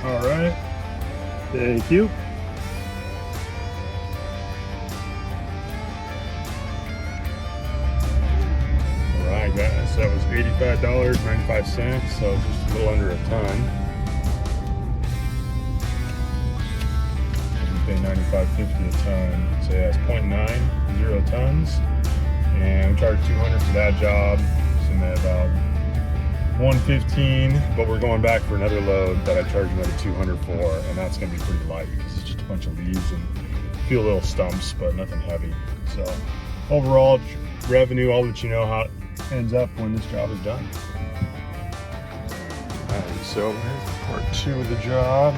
All right. Thank you. All right, guys. That was $85.95, so just a little under a ton. We pay $95.50 a ton, so yeah, it's 0.90 tons, and we charge $200 for that job. So we made about $115, but we're going back for another load that I charge another $200 for, and that's gonna be pretty light because it's just a bunch of leaves and a few little stumps, but nothing heavy. So overall revenue, I'll let you know how it ends up when this job is done. All right, so here's part 2 of the job.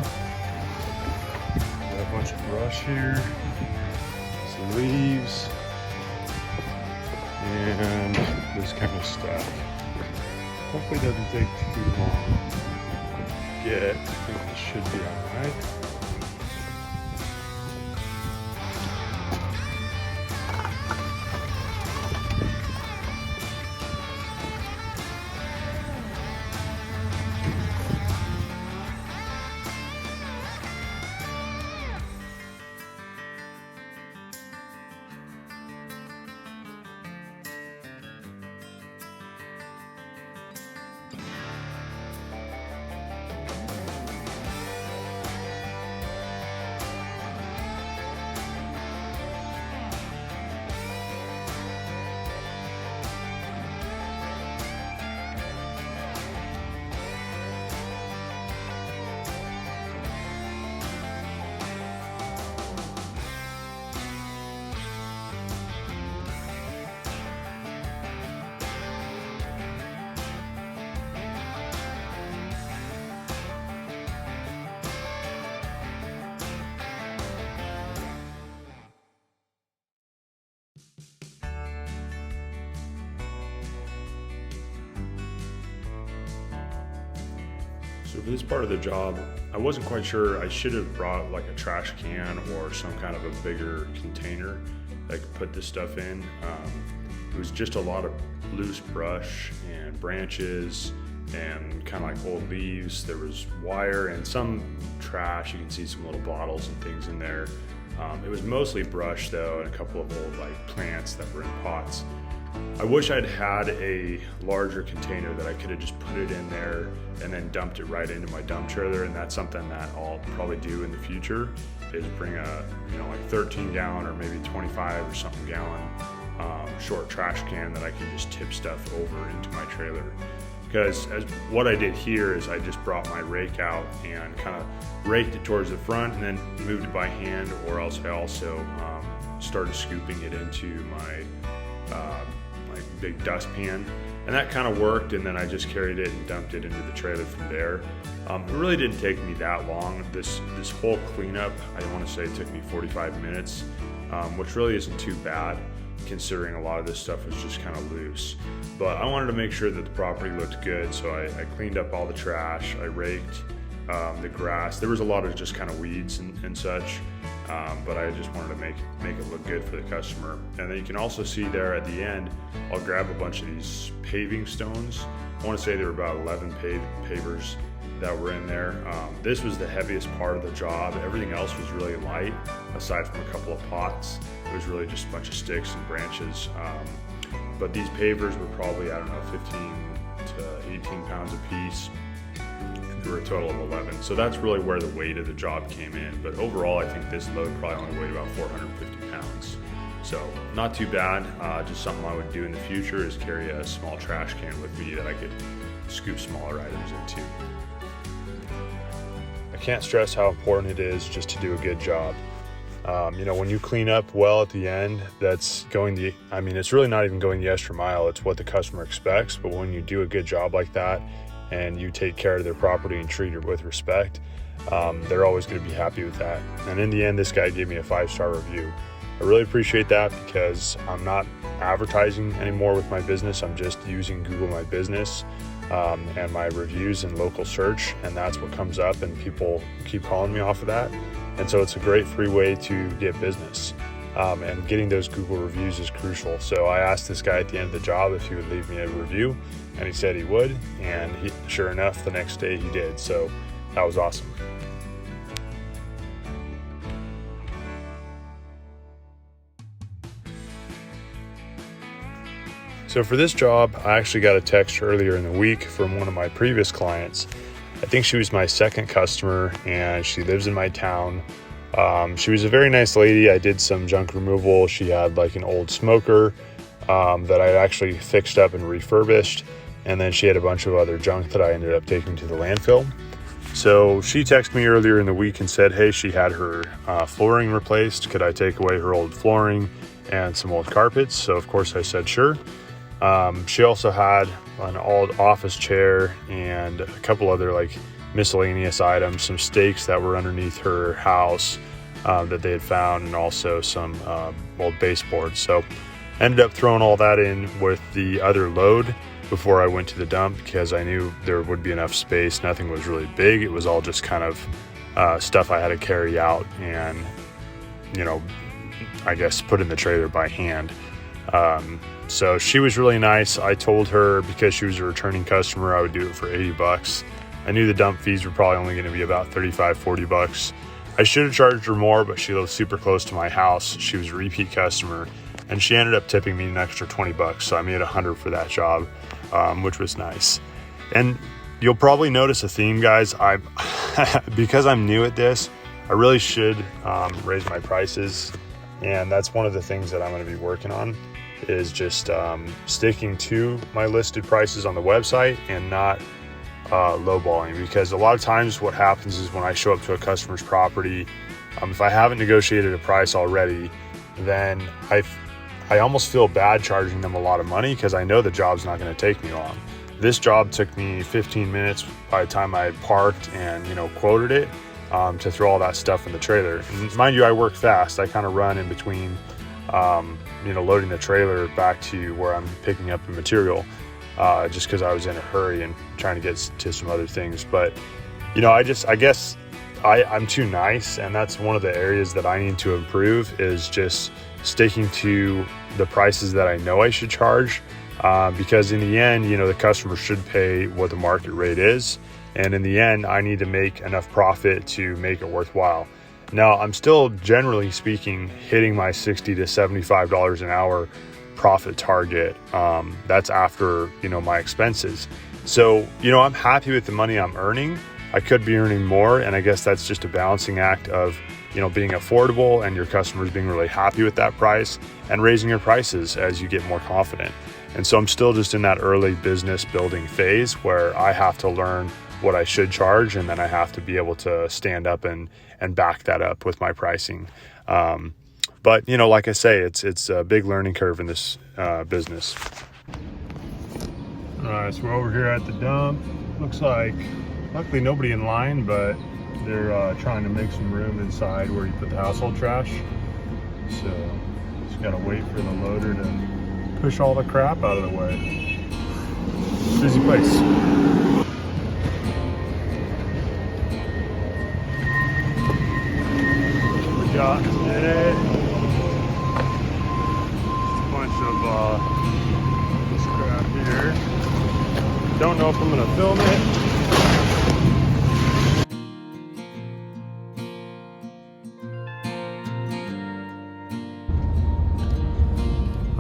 Got a bunch of brush here, some leaves, and this kind of stuff. Hopefully it doesn't take too long to get. I think this should be all right. So for this part of the job, I wasn't quite sure. I should have brought like a trash can or some kind of a bigger container that I could put this stuff in. It was just a lot of loose brush and branches and kind of like old leaves. There was wire and some trash. You can see some little bottles and things in there. It was mostly brush though, and a couple of old like plants that were in pots. I wish I'd had a larger container that I could have just put it in there and then dumped it right into my dump trailer, and that's something that I'll probably do in the future, is bring a, like 13 gallon or maybe 25 or something gallon short trash can that I can just tip stuff over into my trailer. Because what I did here is I just brought my rake out and kind of raked it towards the front and then moved it by hand, or else I also started scooping it into my big dustpan, and that kind of worked, and then I just carried it and dumped it into the trailer from there. It really didn't take me that long. This whole cleanup, I want to say, took me 45 minutes, which really isn't too bad considering a lot of this stuff was just kind of loose. But I wanted to make sure that the property looked good, so I cleaned up all the trash, I raked the grass. There was a lot of just kind of weeds and such, but I just wanted to make it look good for the customer. And then you can also see there at the end, I'll grab a bunch of these paving stones. I want to say there were about 11 pavers that were in there. This was the heaviest part of the job. Everything else was really light, aside from a couple of pots. It was really just a bunch of sticks and branches. But these pavers were probably, 15 to 18 pounds a piece. There were a total of 11. So that's really where the weight of the job came in. But overall, I think this load probably only weighed about 450 pounds. So not too bad. Just something I would do in the future is carry a small trash can with me that I could scoop smaller items into. I can't stress how important it is just to do a good job. When you clean up well at the end, that's it's really not even going the extra mile. It's what the customer expects. But when you do a good job like that and you take care of their property and treat it with respect, they're always going to be happy with that. And in the end, this guy gave me a 5-star review. I really appreciate that because I'm not advertising anymore with my business. I'm just using Google My Business and my reviews in local search, and that's what comes up, and people keep calling me off of that. And so it's a great free way to get business, and getting those Google reviews is crucial. So I asked this guy at the end of the job if he would leave me a review, and he said he would, and sure enough, the next day he did. So that was awesome. So for this job, I actually got a text earlier in the week from one of my previous clients. I think she was my second customer, and she lives in my town. She was a very nice lady. I did some junk removal. She had like an old smoker that I actually fixed up and refurbished. And then she had a bunch of other junk that I ended up taking to the landfill. So she texted me earlier in the week and said, hey, she had her flooring replaced. Could I take away her old flooring and some old carpets? So of course I said, sure. She also had an old office chair and a couple other like miscellaneous items, some stakes that were underneath her house that they had found, and also some old baseboards. So I ended up throwing all that in with the other load before I went to the dump, because I knew there would be enough space. Nothing was really big. It was all just kind of stuff I had to carry out and, you know, I guess put in the trailer by hand. So she was really nice. I told her, because she was a returning customer, I would do it for $80. I knew the dump fees were probably only going to be about $35-40. I should have charged her more, but she lives super close to my house. She was a repeat customer, and she ended up tipping me an extra $20. So I made $100 for that job, which was nice. And you'll probably notice a theme, guys. Because I'm new at this, I really should raise my prices. And that's one of the things that I'm going to be working on, is just sticking to my listed prices on the website and not lowballing. Because a lot of times what happens is when I show up to a customer's property, if I haven't negotiated a price already, then I almost feel bad charging them a lot of money, because I know the job's not going to take me long. This job took me 15 minutes by the time I had parked and, you know, quoted it, to throw all that stuff in the trailer. And mind you, I work fast. I kind of run in between, you know, loading the trailer back to where I'm picking up the material, just because I was in a hurry and trying to get to some other things. But, you know, I guess I'm too nice, and that's one of the areas that I need to improve, is just sticking to the prices that I know I should charge, because in the end, you know, the customer should pay what the market rate is. And in the end, I need to make enough profit to make it worthwhile. Now, I'm still, generally speaking, hitting my $60 to $75 an hour profit target. That's after, you know, my expenses. So, you know, I'm happy with the money I'm earning. I could be earning more, and I guess that's just a balancing act of, you know, being affordable and your customers being really happy with that price, and raising your prices as you get more confident. And so I'm still just in that early business building phase where I have to learn what I should charge, and then I have to be able to stand up and back that up with my pricing. But, you know, like I say, it's a big learning curve in this business. All right, so we're over here at the dump. Looks like, luckily nobody in line, but they're trying to make some room inside where you put the household trash. So just gotta wait for the loader to push all the crap out of the way. Busy place. Got today, just a bunch of this crap here. Don't know if I'm gonna film it.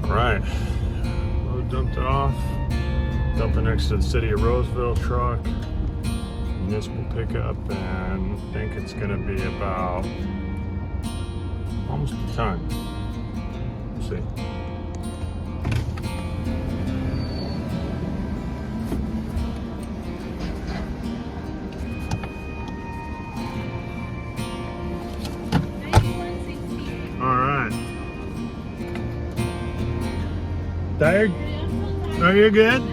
All right, load dumped off. Dumping next to the City of Roseville truck, municipal pickup, and I think it's gonna be about almost a ton. We'll see. All right. Tired? Are you good?